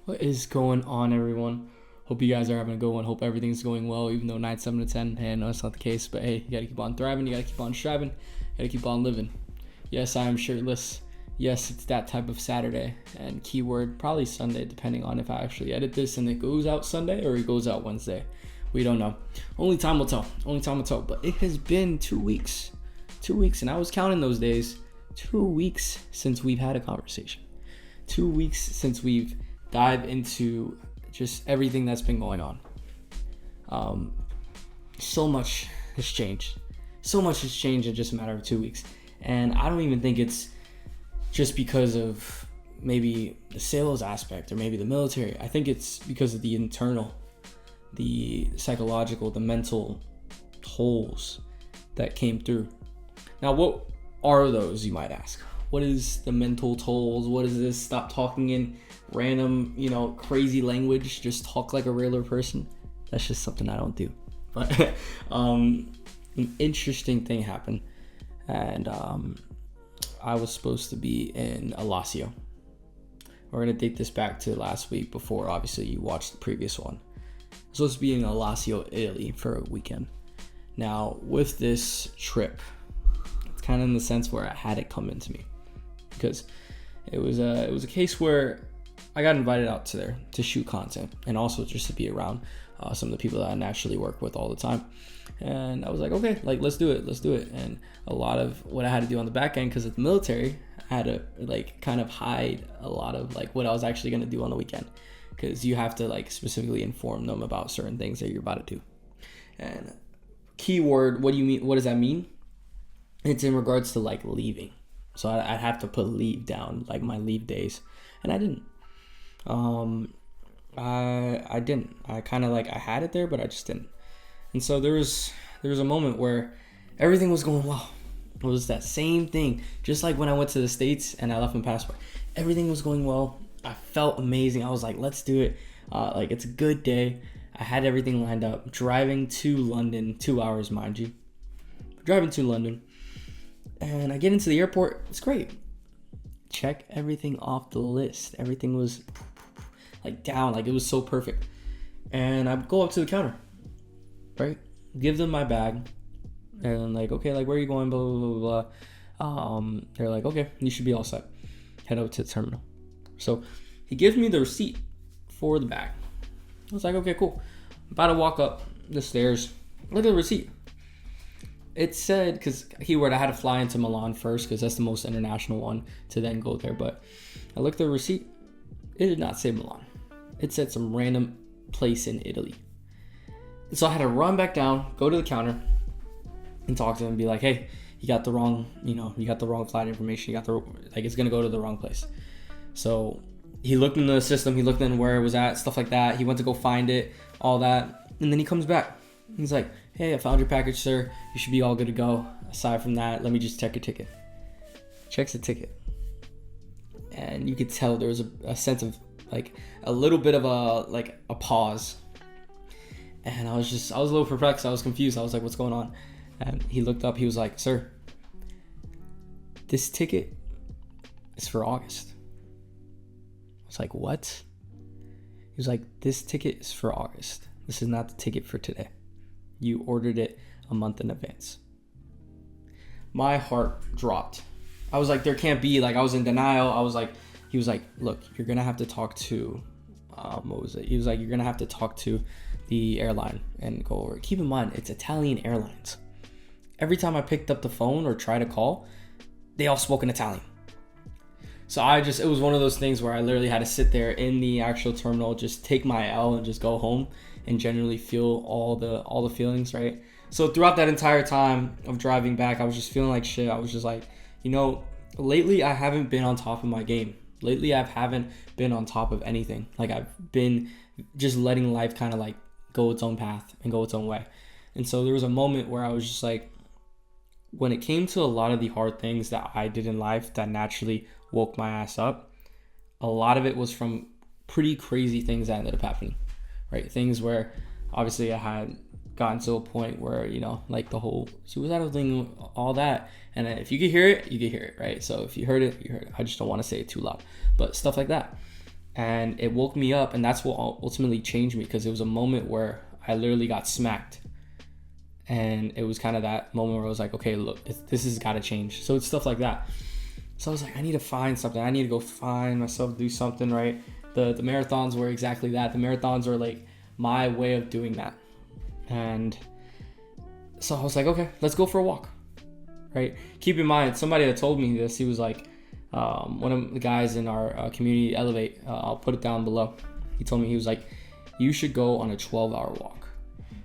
What is going on, everyone? Hope you guys are having a good one. Hope everything's going well, even though 9, 7 to 10. Hey, I know it's not the case, but hey, you gotta keep on thriving. You gotta keep on striving. You gotta keep on living. Yes, I am shirtless. Yes, it's that type of Saturday. And keyword, probably Sunday, depending on if I actually edit this and it goes out Sunday or it goes out Wednesday. We don't know. Only time will tell. Only time will tell. But it has been 2 weeks. 2 weeks, and I was counting those days. 2 weeks since we've had a conversation. 2 weeks since we've dived into just everything that's been going on. So much has changed. So much has changed in just a matter of 2 weeks. And I don't even think it's just because of maybe the sales aspect or maybe the military. I think it's because of the internal, the psychological, the mental tolls that came through. Now, what are those, you might ask? What is the mental tolls? What is this? Stop talking in random, crazy language. Just talk like a regular person. That's just something I don't do. But an interesting thing happened. And I was supposed to be in Alassio. We're going to date this back to last week before, obviously, you watched the previous one. I was supposed to be in Alassio, Italy for a weekend. Now, with this trip, it's kind of in the sense where I had it come into me. Because it was a case where I got invited out to there to shoot content and also just to be around some of the people that I naturally work with all the time. And I was like, okay, let's do it. And a lot of what I had to do on the back end, because of the military, I had to kind of hide a lot of what I was actually going to do on the weekend, because you have to specifically inform them about certain things that you're about to do. And keyword, what do you mean? What does that mean? It's in regards to leaving. So I'd have to put leave down, my leave days, and I didn't. I didn't. I kind of I had it there, but I just didn't. And so there was a moment where everything was going well. It was that same thing, just like when I went to the States and I left my passport. Everything was going well. I felt amazing. I was like, let's do it. It's a good day. I had everything lined up. Driving to London, 2 hours, mind you. Driving to London. And I get into the airport. It's great. Check everything off the list. Everything was down. It was so perfect. And I go up to the counter. Right? Give them my bag. And okay, where are you going? Blah, blah, blah, blah. They're like, okay, you should be all set. Head over to the terminal. So he gives me the receipt for the bag. I was like, okay, cool. About to walk up the stairs. Look at the receipt. It said, because I had to fly into Milan first, because that's the most international one, to then go there. But I looked at the receipt. It did not say Milan. It said some random place in Italy. And so I had to run back down, go to the counter, and talk to him and be like, hey, you got the wrong flight information. You got it's going to go to the wrong place. So he looked in the system. He looked in where it was at, stuff like that. He went to go find it, all that. And then he comes back. He's like, hey, I found your package, sir. You should be all good to go. Aside from that, let me just check your ticket. Checks the ticket. And you could tell there was a sense of a little bit of a pause. And I was a little perplexed. I was confused. I was like, what's going on? And he looked up. He was like, sir, this ticket is for August. I was like, what? He was like, this ticket is for August. This is not the ticket for today. You ordered it a month in advance. My heart dropped. I was like, there can't be. I was in denial. He was like, look, you're going to have to talk to, what was it? He was like, you're going to have to talk to the airline and go over. Keep in mind, it's Italian Airlines. Every time I picked up the phone or tried to call, they all spoke in Italian. So it was one of those things where I literally had to sit there in the actual terminal, just take my L and just go home and generally feel all the feelings, right? So throughout that entire time of driving back, I was just feeling like shit. I was just like, lately I haven't been on top of my game. Lately I haven't been on top of anything. I've been just letting life kind of go its own path and go its own way. And so there was a moment where I was just when it came to a lot of the hard things that I did in life that naturally woke my ass up, a lot of it was from pretty crazy things that ended up happening, right? Things where obviously I had gotten to a point where, the whole suicidal thing, all that. And if you could hear it, you could hear it, right? So if you heard it, you heard it. I just don't want to say it too loud, but stuff like that. And it woke me up, and that's what ultimately changed me, because it was a moment where I literally got smacked. And it was kind of that moment where I was like, okay, look, this has got to change. So it's stuff like that. So I was like, I need to find something. I need to go find myself, do something, right? The marathons were exactly that. The marathons are like my way of doing that. And so I was like, okay, let's go for a walk, right? Keep in mind, somebody that told me this, he was like, one of the guys in our community, Elevate, I'll put it down below. He told me, he was like, you should go on a 12-hour walk.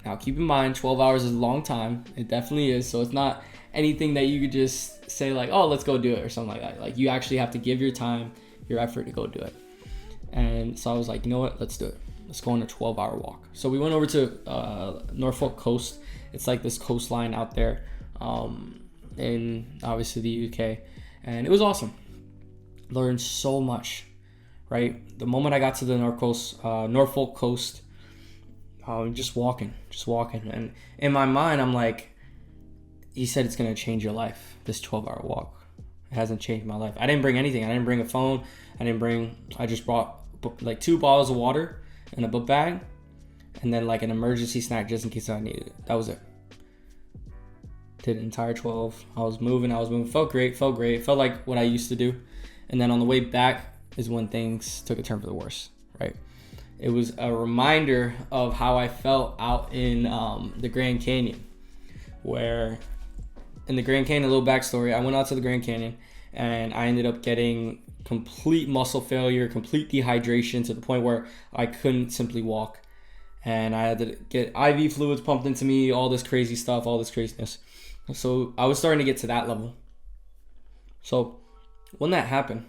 Now, keep in mind, 12 hours is a long time. It definitely is. So it's not anything that you could just say like, oh, let's go do it or something like that. Like, you actually have to give your time, your effort to go do it. And so I was like, you know what? Let's do it. Let's go on a 12-hour walk. So we went over to Norfolk Coast. It's like this coastline out there in obviously the UK. And it was awesome. Learned so much, right? The moment I got to the Norfolk Coast, just walking. And in my mind, I'm like, he said it's going to change your life, this 12-hour walk. It hasn't changed my life. I didn't bring anything. I didn't bring a phone. I just brought like 2 bottles of water and a book bag, and then like an emergency snack just in case I needed it. That was it. Did an entire 12. I was moving. Felt great. Felt like what I used to do. And then on the way back is when things took a turn for the worse, right? It was a reminder of how I felt out in the Grand Canyon, where in the Grand Canyon, a little backstory, I went out to the Grand Canyon and I ended up getting complete muscle failure, complete dehydration, to the point where I couldn't simply walk. And I had to get IV fluids pumped into me, all this crazy stuff, all this craziness. So I was starting to get to that level. So when that happened,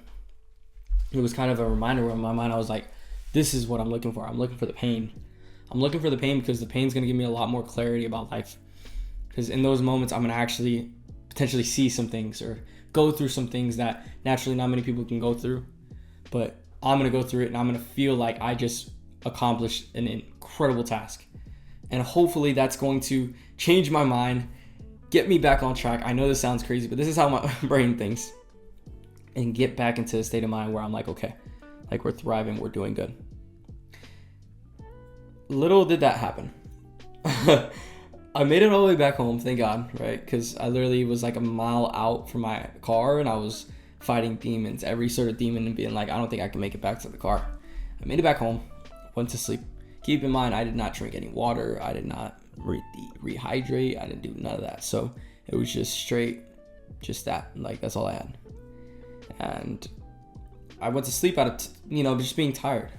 it was kind of a reminder where in my mind I was like, this is what I'm looking for. I'm looking for the pain. I'm looking for the pain because the pain's going to give me a lot more clarity about life. Because in those moments, I'm going to actually potentially see some things or go through some things that naturally not many people can go through. But I'm going to go through it, and I'm going to feel like I just accomplished an incredible task. And hopefully that's going to change my mind, get me back on track. I know this sounds crazy, but this is how my brain thinks. And get back into a state of mind where I'm like, okay, like we're thriving, we're doing good. Little did that happen. I made it all the way back home, thank God, right? Because I literally was like a mile out from my car, and I was fighting demons, every sort of demon, and being like, I don't think I can make it back to the car. I made it back home, went to sleep. Keep in mind, I did not drink any water. I did not rehydrate. I didn't do none of that. So it was just straight, just that. Like, that's all I had. And I went to sleep out of, just being tired.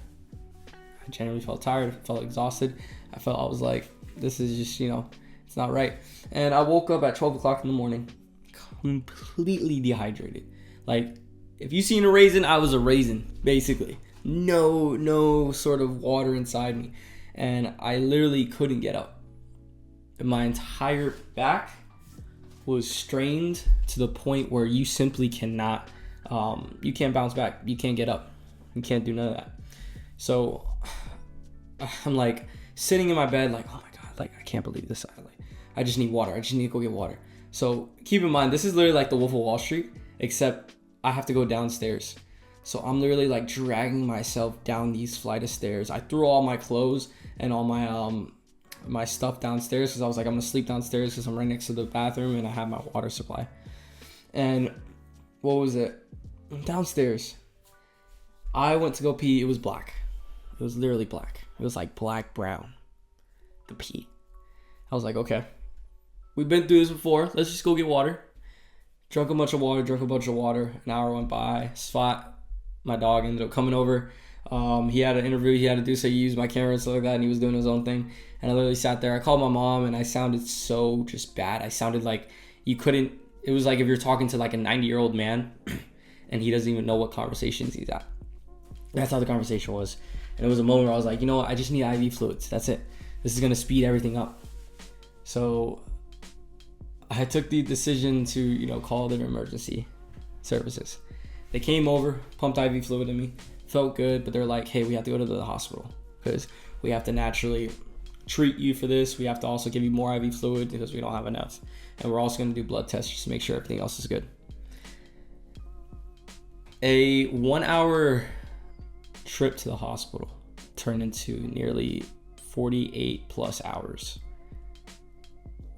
I genuinely felt tired, felt exhausted. I was like, this is just, it's not right. And I woke up at 12 o'clock in the morning, completely dehydrated. Like, if you seen a raisin, I was a raisin, basically. No sort of water inside me. And I literally couldn't get up. My entire back was strained to the point where you simply cannot, you can't bounce back. You can't get up. You can't do none of that. So I'm like sitting in my bed like, oh my God, like I can't believe this. I just need water. I just need to go get water. So keep in mind, this is literally like the Wolf of Wall Street, except I have to go downstairs. So I'm literally like dragging myself down these flight of stairs. I threw all my clothes and all my stuff downstairs because I was like, I'm gonna sleep downstairs because I'm right next to the bathroom and I have my water supply. And what was it? Downstairs, I went to go pee. It was black. It was literally black. It was like black brown, the pee. I was like, okay, we've been through this before. Let's just go get water. Drank a bunch of water. An hour went by. Spot, my dog, ended up coming over. He had an interview he had to do, so he used my camera and stuff like that, and he was doing his own thing. And I literally sat there. I called my mom, and I sounded so just bad. I sounded like you couldn't. It was like if you're talking to like a 90-year-old man, and he doesn't even know what conversations he's at. That's how the conversation was. And it was a moment where I was like, you know what? I just need IV fluids. That's it. This is gonna speed everything up. So I took the decision to, call their emergency services. They came over, pumped IV fluid in me, felt good, but they're like, hey, we have to go to the hospital because we have to naturally treat you for this. We have to also give you more IV fluid because we don't have enough. And we're also going to do blood tests just to make sure everything else is good. A 1 hour trip to the hospital turned into nearly 48 plus hours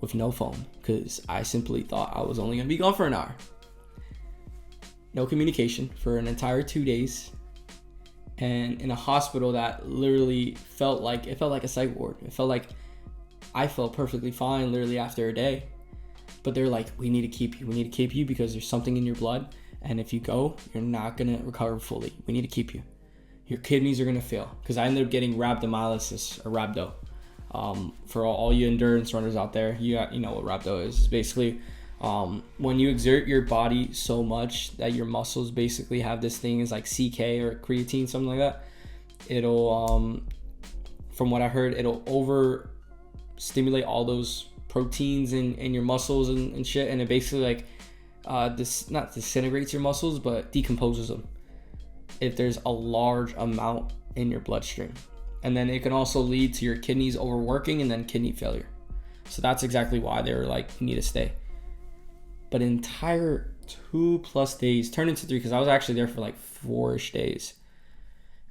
with no phone, because I simply thought I was only gonna be gone for an hour. No communication for an entire 2 days, and in a hospital that literally felt like a psych ward. It felt like I felt perfectly fine literally after a day, but they're like, we need to keep you because there's something in your blood, and if you go, you're not gonna recover fully. We need to keep you. Your kidneys are gonna fail, because I ended up getting rhabdomyolysis, or rhabdo. For all you endurance runners out there, you know what rhabdo is. It's basically when you exert your body so much that your muscles basically have this thing is like CK or creatine, something like that. It'll from what I heard, it'll over stimulate all those proteins in your muscles and shit, and it basically like this not disintegrates your muscles but decomposes them if there's a large amount in your bloodstream. And then it can also lead to your kidneys overworking and then kidney failure. So that's exactly why they were like, you need to stay. But an entire 2+ days turned into 3, because I was actually there for like 4-ish days.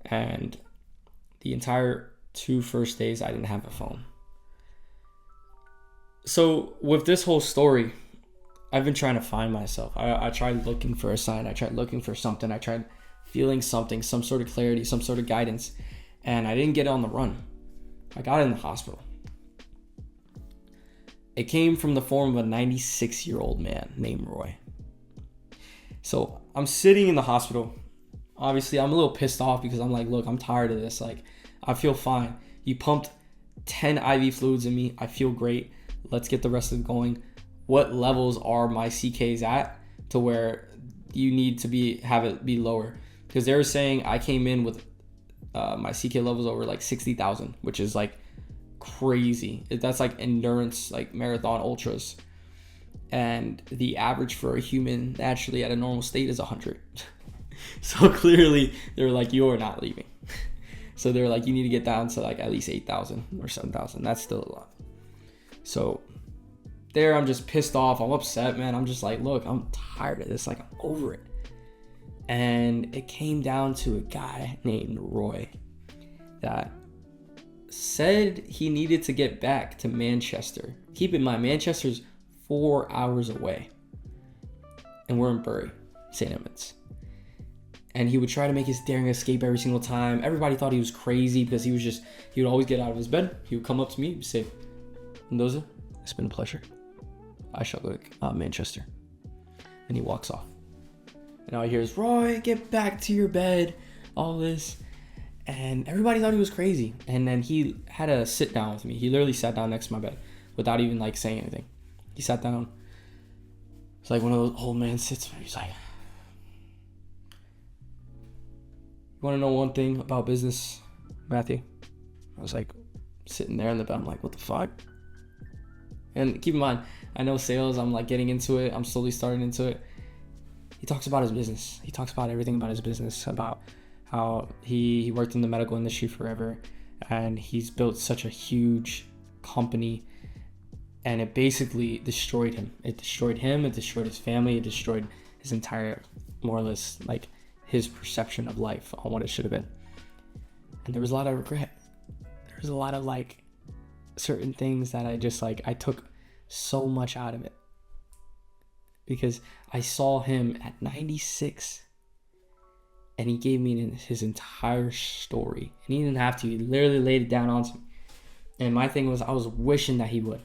And the entire 2 first days, I didn't have a phone. So with this whole story, I've been trying to find myself. I tried looking for a sign. I tried looking for something. I tried feeling something, some sort of clarity, some sort of guidance. And I didn't get it on the run. I got it in the hospital. It came from the form of a 96-year-old man named Roy. So I'm sitting in the hospital. Obviously, I'm a little pissed off because I'm like, look, I'm tired of this. Like, I feel fine. You pumped 10 IV fluids in me. I feel great. Let's get the rest of it going. What levels are my CKs at to where you need to have it be lower? Because they were saying I came in with my CK levels over like 60,000, which is like crazy. That's like endurance, like marathon ultras. And the average for a human naturally at a normal state is 100. So clearly they're like, you're not leaving. So they're like, you need to get down to like at least 8,000 or 7,000. That's still a lot. So there, I'm just pissed off. I'm upset, man. I'm just like, look, I'm tired of this. Like, I'm over it. And it came down to a guy named Roy that said he needed to get back to Manchester. Keep in mind, Manchester's 4 hours away. And we're in Bury, St. Edmunds. And he would try to make his daring escape every single time. Everybody thought he was crazy because he would always get out of his bed. He would come up to me and say, Mendoza, it's been a pleasure. I shall go to Manchester. And he walks off. And all I hear is, Roy, get back to your bed. All this. And everybody thought he was crazy. And then he had a sit down with me. He literally sat down next to my bed without even like saying anything. He sat down. It's like one of those old man sits. He's like, you want to know one thing about business, Matthew? I was like sitting there in the bed. I'm like, what the fuck? And keep in mind, I know sales. I'm like getting into it. I'm slowly starting into it. He talks about his business. He talks about everything about his business, about how he worked in the medical industry forever, and he's built such a huge company, and it basically destroyed him. It destroyed him. It destroyed his family. It destroyed his entire, more or less, like his perception of life on what it should have been. And there was a lot of regret. There was a lot of like certain things that I just like, I took so much out of it. Because I saw him at 96 and he gave me his entire story. And he didn't have to. He literally laid it down onto me. And my thing was, I was wishing that he would.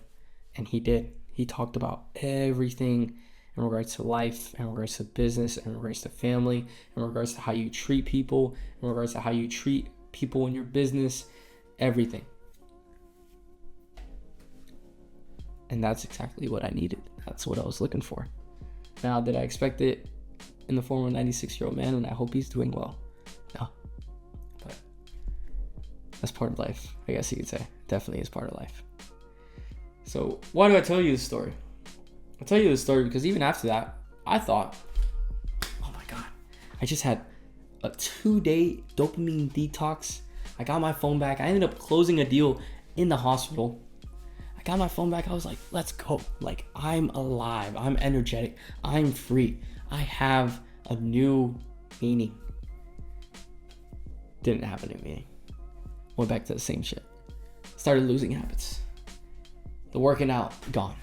And he did. He talked about everything in regards to life, in regards to business, in regards to family, in regards to how you treat people, in regards to how you treat people in your business, everything. And that's exactly what I needed. That's what I was looking for. Now, did I expect it in the form of a 96-year-old man? And I hope he's doing well. No. But that's part of life, I guess you could say. Definitely is part of life. So why do I tell you this story? I tell you this story because even after that, I thought, oh my God, I just had a 2-day dopamine detox. I got my phone back. I ended up closing a deal in the hospital. Got my phone back. I was like, let's go. Like, I'm alive. I'm energetic. I'm free. I have a new meaning. Didn't happen to me. Went back to the same shit. Started losing habits. The working out, gone.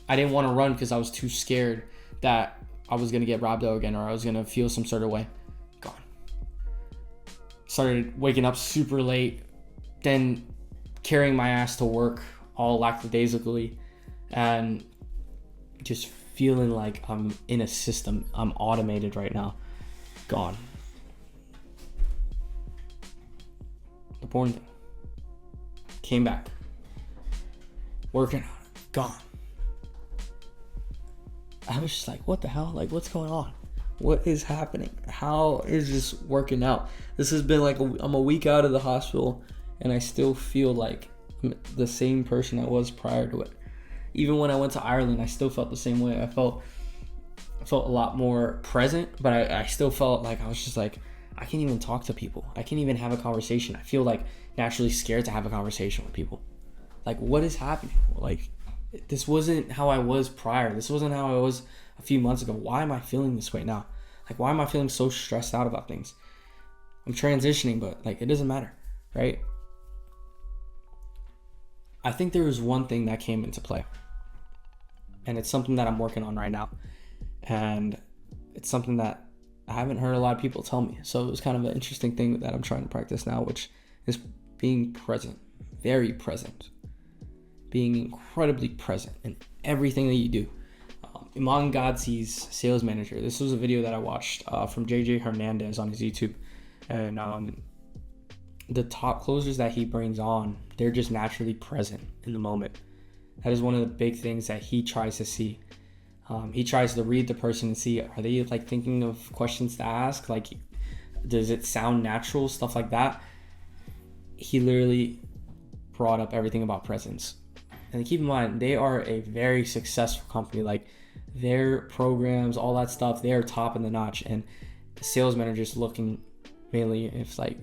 I didn't want to run because I was too scared that I was going to get robbed out again, or I was going to feel some sort of way. Gone. Started waking up super late, then carrying my ass to work all lackadaisically, and just feeling like I'm in a system. I'm automated right now. Gone. The porn thing. Came back. Working on it. Gone. I was just like, what the hell? Like, what's going on? What is happening? How is this working out? This has been like, I'm a week out of the hospital, and I still feel like I'm the same person I was prior to it. Even when I went to Ireland, I still felt the same way. I felt a lot more present, but I still felt like I was just like, I can't even talk to people. I can't even have a conversation. I feel like naturally scared to have a conversation with people. Like, what is happening? Like, this wasn't how I was prior. This wasn't how I was a few months ago. Why am I feeling this way now? Like, why am I feeling so stressed out about things? I'm transitioning, but like, it doesn't matter, right? I think there was one thing that came into play, and it's something that I'm working on right now, and it's something that I haven't heard a lot of people tell me. So it was kind of an interesting thing that I'm trying to practice now, which is being present, very present, being incredibly present in everything that you do. Iman Gadzhi's sales manager. This was a video that I watched from JJ Hernandez on his YouTube, and the top closers that he brings on, they're just naturally present in the moment. That is one of the big things that he tries to see. He tries to read the person and see, are they like thinking of questions to ask? Like, does it sound natural? Stuff like that. He literally brought up everything about presence. And keep in mind, they are a very successful company. Like, their programs, all that stuff, they are top in the notch. And the sales manager is looking mainly if like,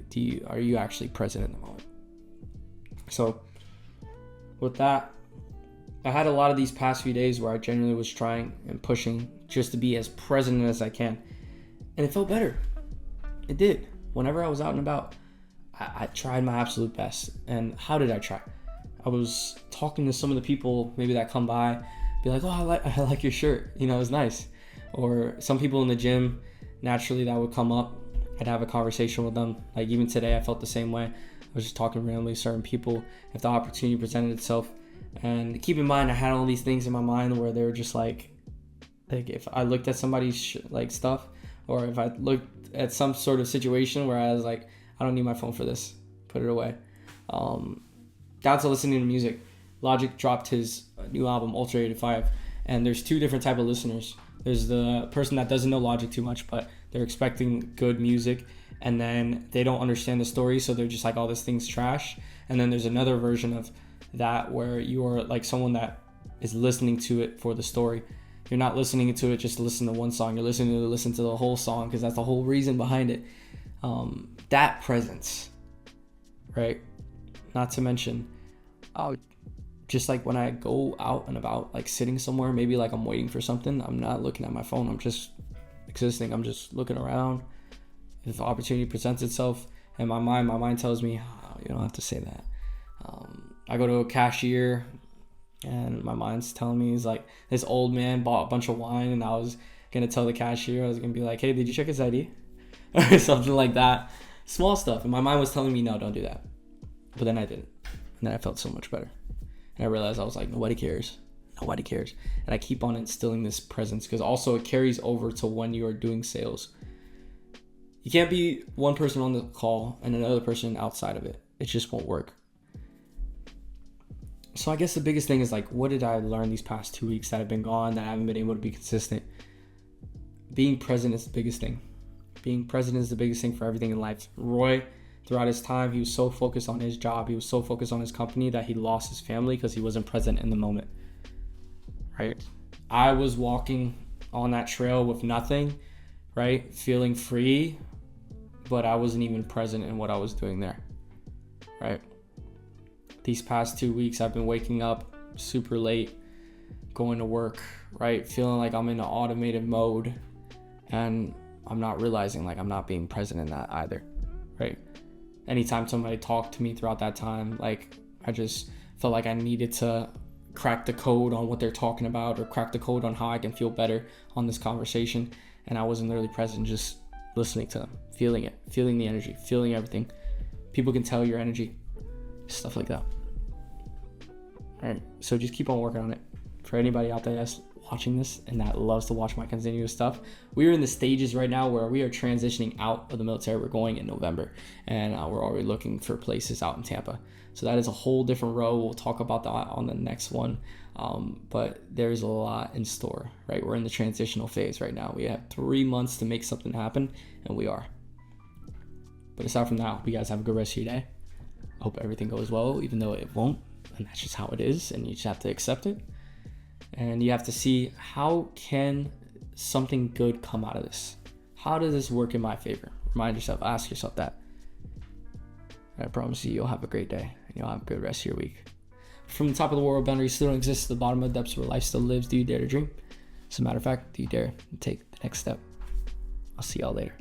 are you actually present in the moment? So with that, I had a lot of these past few days where I genuinely was trying and pushing just to be as present as I can. And it felt better. It did. Whenever I was out and about, I tried my absolute best. And how did I try? I was talking to some of the people maybe that come by, be like, oh, I like your shirt. You know, it was nice. Or some people in the gym, naturally that would come up. I'd have a conversation with them. Like even today, I felt the same way. I was just talking randomly to certain people if the opportunity presented itself. And keep in mind, I had all these things in my mind where they were just like if I looked at somebody's like stuff, or if I looked at some sort of situation where I was like, I don't need my phone for this, put it away. Down to listening to music. Logic dropped his new album, Ultra 85, and there's two different type of listeners. There's the person that doesn't know Logic too much, but they're expecting good music, and then they don't understand the story, so they're just like, oh, this thing's trash. And then there's another version of that where you're like someone that is listening to it for the story. You're not listening to it just to listen to one song. You're listening to listen to the whole song because that's the whole reason behind it. That presence, right? Not to mention, just like when I go out and about, like sitting somewhere, maybe like I'm waiting for something, I'm not looking at my phone. I'm just existing. I'm just looking around. If the opportunity presents itself, and my mind tells me, oh, you don't have to say that. I go to a cashier, and my mind's telling me, he's like, this old man bought a bunch of wine, and I was gonna tell the cashier, I was gonna be like, hey, did you check his ID? Or something like that. Small stuff. And my mind was telling me, no, don't do that. But then I didn't. And then I felt so much better. And I realized I was like, nobody cares. Nobody cares. And I keep on instilling this presence because also it carries over to when you are doing sales. You can't be one person on the call and another person outside of it. It just won't work. So I guess the biggest thing is like, what did I learn these past 2 weeks that I've been gone, that I haven't been able to be consistent? Being present is the biggest thing. Being present is the biggest thing for everything in life. Roy, throughout his time, he was so focused on his job. He was so focused on his company that he lost his family because he wasn't present in the moment, right? I was walking on that trail with nothing, right? Feeling free, but I wasn't even present in what I was doing there, right? These past 2 weeks, I've been waking up super late, going to work, right? Feeling like I'm in an automated mode, and I'm not realizing like I'm not being present in that either, right? anytime somebody talked to me throughout that time, like I just felt like I needed to crack the code on what they're talking about, or crack the code on how I can feel better on this conversation. And I wasn't literally present, just listening to them, feeling it, feeling the energy, feeling everything. People can tell your energy, stuff like that. All right, so just keep on working on it. For anybody out there that's watching this and that loves to watch my continuous stuff, we are in the stages right now where we are transitioning out of the military. We're going in November, and we're already looking for places out in Tampa. So that is a whole different row. We'll talk about that on the next one. But there's a lot in store, right? We're in the transitional phase right now. We have 3 months to make something happen, and we are. But aside from that, I hope you guys have a good rest of your day. I hope everything goes well, even though it won't. And that's just how it is, and you just have to accept it. And you have to see, how can something good come out of this? How does this work in my favor? Remind yourself, ask yourself that. And I promise you'll have a great day, and you'll have a good rest of your week. From the top of the world, boundaries still don't exist. At the bottom of the depths where life still lives. Do you dare to dream? As a matter of fact, do you dare to take the next step? I'll see y'all later.